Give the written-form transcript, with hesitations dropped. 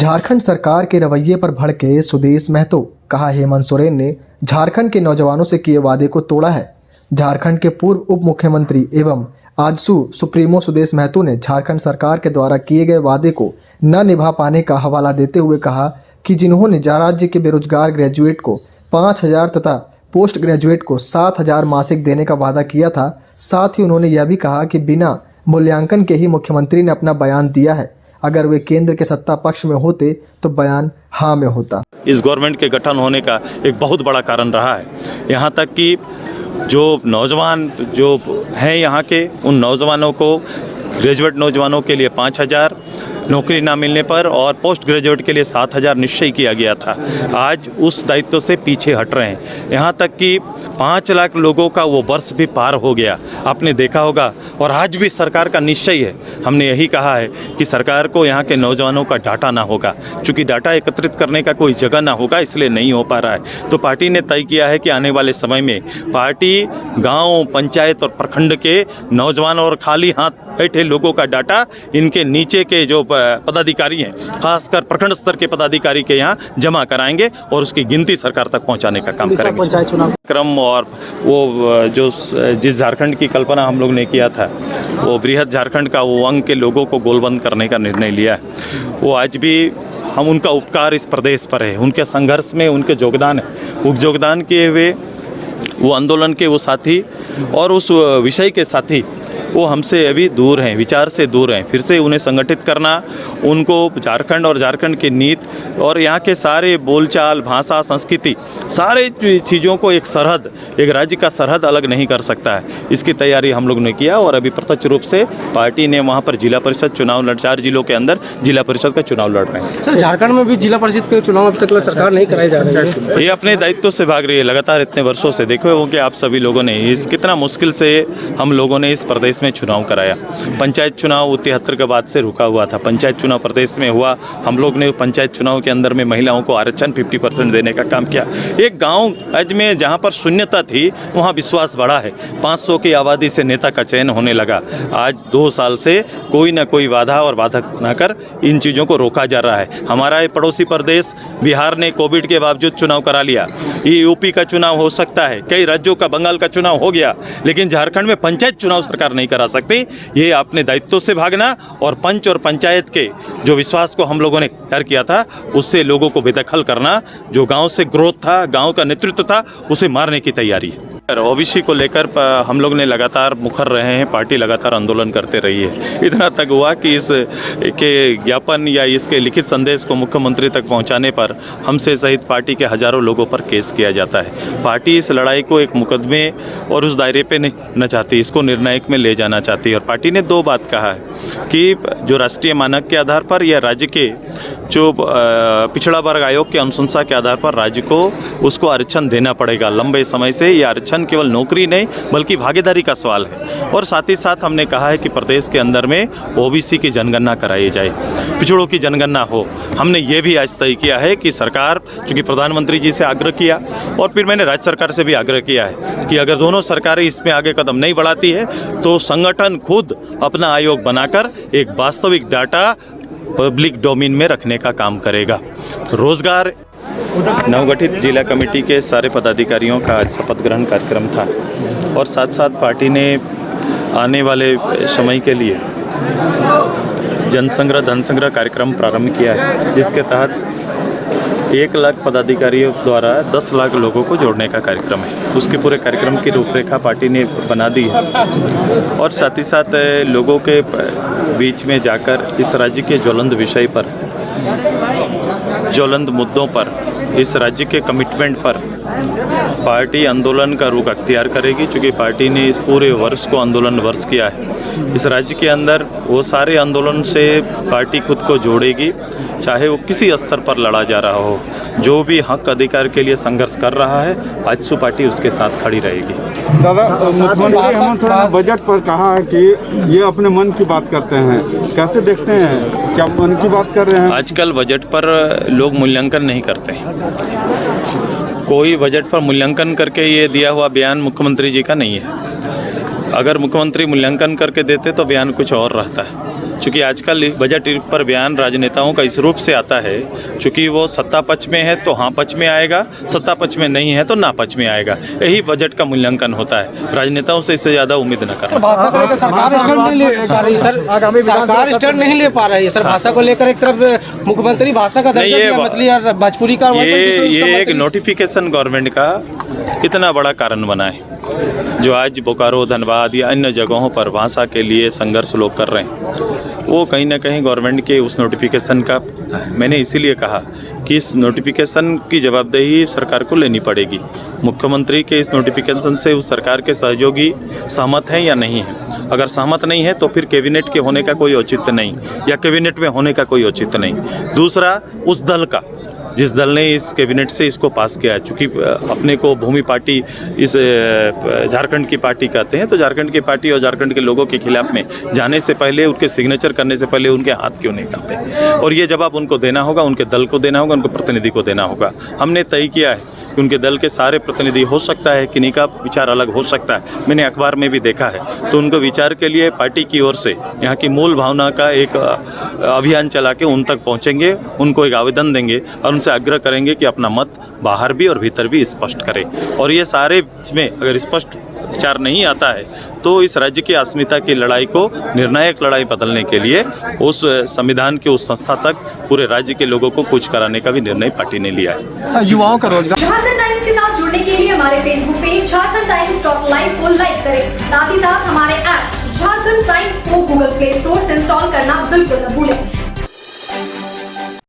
झारखंड सरकार के रवैये पर भड़के सुदेश महतो। कहा हेमंत सोरेन ने झारखंड के नौजवानों से किए वादे को तोड़ा है। झारखंड के पूर्व उप मुख्यमंत्री एवं आजसू सुप्रीमो सुदेश महतो ने झारखंड सरकार के द्वारा किए गए वादे को न निभा पाने का हवाला देते हुए कहा कि जिन्होंने राज्य के बेरोजगार ग्रेजुएट को 5,000 तथा पोस्ट ग्रेजुएट को 7,000 मासिक देने का वादा किया था। साथ ही उन्होंने यह भी कहा कि बिना मूल्यांकन के ही मुख्यमंत्री ने अपना बयान दिया है। अगर वे केंद्र के सत्ता पक्ष में होते तो बयान हाँ में होता। इस गवर्नमेंट के गठन होने का एक बहुत बड़ा कारण रहा है। यहाँ तक कि जो नौजवान जो हैं यहाँ के, उन नौजवानों को, ग्रेजुएट नौजवानों के लिए 5,000 नौकरी ना मिलने पर और पोस्ट ग्रेजुएट के लिए 7,000 निश्चय किया गया था। आज उस दायित्व से पीछे हट रहे हैं। यहाँ तक कि 5 लाख लोगों का वो वर्ष भी पार हो गया, आपने देखा होगा। और आज भी सरकार का निश्चय है, हमने यही कहा है कि सरकार को यहाँ के नौजवानों का डाटा ना होगा। चूँकि डाटा एकत्रित करने का कोई जगह ना होगा, इसलिए नहीं हो पा रहा है। तो पार्टी ने तय किया है कि आने वाले समय में पार्टी गाँव, पंचायत और प्रखंड के नौजवान और खाली हाथ बैठे लोगों का डाटा इनके नीचे के जो पदाधिकारी हैं, खासकर प्रखंड स्तर के पदाधिकारी के यहाँ जमा कराएंगे और उसकी गिनती सरकार तक पहुँचाने का काम करेंगे। पंचायत चुनाव क्रम और वो जो जिस झारखंड की कल्पना हम लोग ने किया था, वो बृहद झारखंड का वो अंग के लोगों को गोलबंद करने का निर्णय लिया है। वो आज भी हम उनका उपकार इस प्रदेश पर है, उनके संघर्ष में उनके योगदान है। वो योगदान किए हुए वो आंदोलन के वो साथी और उस विषय के साथी वो हमसे अभी दूर हैं, विचार से दूर हैं। फिर से उन्हें संगठित करना, उनको झारखंड और झारखंड की नीति और यहाँ के सारे बोलचाल, भाषा, संस्कृति, सारे चीज़ों को एक सरहद, एक राज्य का सरहद अलग नहीं कर सकता है। इसकी तैयारी हम लोग ने किया और अभी प्रत्यक्ष रूप से पार्टी ने वहाँ पर जिला परिषद चुनाव 4 जिलों के अंदर जिला परिषद का चुनाव लड़ रहे हैं। सर, झारखंड में भी जिला परिषद के चुनाव अब तक सरकार नहीं कराई जा रही है। ये अपने दायित्व से भाग रही है लगातार इतने वर्षों से। देखो हो कि आप सभी लोगों ने इस कितना मुश्किल से हम लोगों ने इस प्रदेश में चुनाव कराया। पंचायत चुनाव 73 के बाद से रुका हुआ था। पंचायत चुनाव प्रदेश में हुआ, हम लोग ने पंचायत चुनाव के अंदर में महिलाओं को आरक्षण 50% देने का काम किया। एक गांव आज में जहां पर शून्यता थी वहां विश्वास बढ़ा है। 500 की आबादी से नेता का चयन होने लगा। आज 2 साल से कोई ना कोई बाधा और बाधक न कर इन चीज़ों को रोका जा रहा है। हमारा ये पड़ोसी प्रदेश बिहार ने कोविड के बावजूद चुनाव करा लिया। ये यूपी का चुनाव हो सकता है, कई राज्यों का, बंगाल का चुनाव हो गया, लेकिन झारखंड में पंचायत चुनाव सरकार नहीं करा सकती। ये अपने दायित्व से भागना और पंच और पंचायत के जो विश्वास को हम लोगों ने तैयार किया था उससे लोगों को बेदखल करना, जो गांव से ग्रोथ था, गांव का नेतृत्व था, उसे मारने की तैयारी है। ओबीसी को लेकर हम लोग ने लगातार मुखर रहे हैं, पार्टी लगातार आंदोलन करते रही है। इतना तक हुआ कि इस के ज्ञापन या इसके लिखित संदेश को मुख्यमंत्री तक पहुंचाने पर हमसे सहित पार्टी के हजारों लोगों पर केस किया जाता है। पार्टी इस लड़ाई को एक मुकदमे और उस दायरे पे नहीं न चाहती, इसको निर्णायक में ले जाना चाहती है। और पार्टी ने 2 बात कहा है कि जो राष्ट्रीय मानक के आधार पर या राज्य के जो पिछड़ा वर्ग आयोग की अनुशंसा के आधार पर राज्य को उसको आरक्षण देना पड़ेगा। लंबे समय से ये आरक्षण केवल नौकरी नहीं बल्कि भागीदारी का सवाल है। और साथ ही साथ हमने कहा है कि प्रदेश के अंदर में ओबीसी की जनगणना कराई जाए, पिछड़ों की जनगणना हो। हमने ये भी आज तय किया है कि सरकार, चूँकि प्रधानमंत्री जी से आग्रह किया और फिर मैंने राज्य सरकार से भी आग्रह किया है कि अगर दोनों सरकारें इसमें आगे कदम नहीं बढ़ाती है तो संगठन खुद अपना आयोग बनाकर एक वास्तविक डाटा पब्लिक डोमेन में रखने का काम करेगा। रोजगार नवगठित जिला कमेटी के सारे पदाधिकारियों का आज शपथ ग्रहण कार्यक्रम था और साथ साथ पार्टी ने आने वाले समय के लिए जनसंग्रह धन संग्रह कार्यक्रम प्रारंभ किया है, जिसके तहत 1 लाख पदाधिकारियों द्वारा 10 लाख लोगों को जोड़ने का कार्यक्रम है। उसके पूरे कार्यक्रम की रूपरेखा पार्टी ने बना दी है और साथ ही साथ लोगों के बीच में जाकर इस राज्य के ज्वलंत विषय पर, ज्वलंत मुद्दों पर, इस राज्य के कमिटमेंट पर पार्टी आंदोलन का रुख अख्तियार करेगी। चूँकि पार्टी ने इस पूरे वर्ष को आंदोलन वर्ष किया है, इस राज्य के अंदर वो सारे आंदोलन से पार्टी खुद को जोड़ेगी, चाहे वो किसी स्तर पर लड़ा जा रहा हो। जो भी हक अधिकार के लिए संघर्ष कर रहा है, आजसू पार्टी उसके साथ खड़ी रहेगी। दादा, मुख्यमंत्री हेमंत सोरेन ने बजट पर कहा है कि ये अपने मन की बात करते हैं, कैसे देखते हैं? क्या मन की बात कर रहे हैं? आजकल बजट पर लोग मूल्यांकन नहीं करते हैं। कोई बजट पर मूल्यांकन करके ये दिया हुआ बयान मुख्यमंत्री जी का नहीं है। अगर मुख्यमंत्री मूल्यांकन करके देते तो बयान कुछ और रहता है। चूँकि आजकल बजट पर बयान राजनेताओं का इस रूप से आता है, चूँकि वो सत्ता पक्ष में है तो हाँ पक्ष में आएगा, सत्ता पक्ष में नहीं है तो ना पक्ष में आएगा। यही बजट का मूल्यांकन होता है। राजनेताओं से इससे ज़्यादा उम्मीद न करना। भाषा को लेकर सरकार स्टैंड नहीं ले पा रही सर, सरकार स्टैंड नहीं ले पा रही है सर। भाषा को लेकर एक तरफ मुख्यमंत्री भाषा का दर्जा दिया, मैथिली और भोजपुरी का, ये एक नोटिफिकेशन गवर्नमेंट का इतना बड़ा कारण बना है, जो आज बोकारो, धनबाद या अन्य जगहों पर भाषा के लिए संघर्ष लोग कर रहे हैं, वो कहीं ना कहीं गवर्नमेंट के उस नोटिफिकेशन का। मैंने इसीलिए कहा कि इस नोटिफिकेशन की जवाबदेही सरकार को लेनी पड़ेगी। मुख्यमंत्री के इस नोटिफिकेशन से उस सरकार के सहयोगी सहमत हैं या नहीं हैं। अगर सहमत नहीं है तो फिर कैबिनेट के होने का कोई औचित्य नहीं, या कैबिनेट में होने का कोई औचित्य नहीं। दूसरा, उस दल का, जिस दल ने इस कैबिनेट से इसको पास किया है, चूँकि अपने को भूमि पार्टी, इस झारखंड की पार्टी कहते हैं, तो झारखंड की पार्टी और झारखंड के लोगों के खिलाफ में जाने से पहले, उनके सिग्नेचर करने से पहले उनके हाथ क्यों नहीं कांपे? और ये जवाब उनको देना होगा, उनके दल को देना होगा, उनको प्रतिनिधि को देना होगा। हमने तय किया है कि उनके दल के सारे प्रतिनिधि, हो सकता है किन्हीं का विचार अलग हो सकता है, मैंने अखबार में भी देखा है, तो उनको विचार के लिए पार्टी की ओर से यहाँ की मूल भावना का एक अभियान चला के उन तक पहुँचेंगे, उनको एक आवेदन देंगे और उनसे आग्रह करेंगे कि अपना मत बाहर भी और भीतर भी स्पष्ट करें। और ये सारे इसमें अगर स्पष्ट विचार नहीं आता है तो इस राज्य की अस्मिता की लड़ाई को निर्णायक लड़ाई बदलने के लिए उस संविधान के उस संस्था तक पूरे राज्य के लोगों को कूच कराने का भी निर्णय पार्टी ने लिया है। युवाओं का रोजगार। झारखंड टाइम्स के साथ जुड़ने के लिए हमारे Facebook page Jharkhand times .live को लाइक करें। साथ ही साथ हमारे ऐप झारखंड टाइम्स को गूगल प्ले स्टोर से इंस्टॉल करना बिल्कुल न भूलें।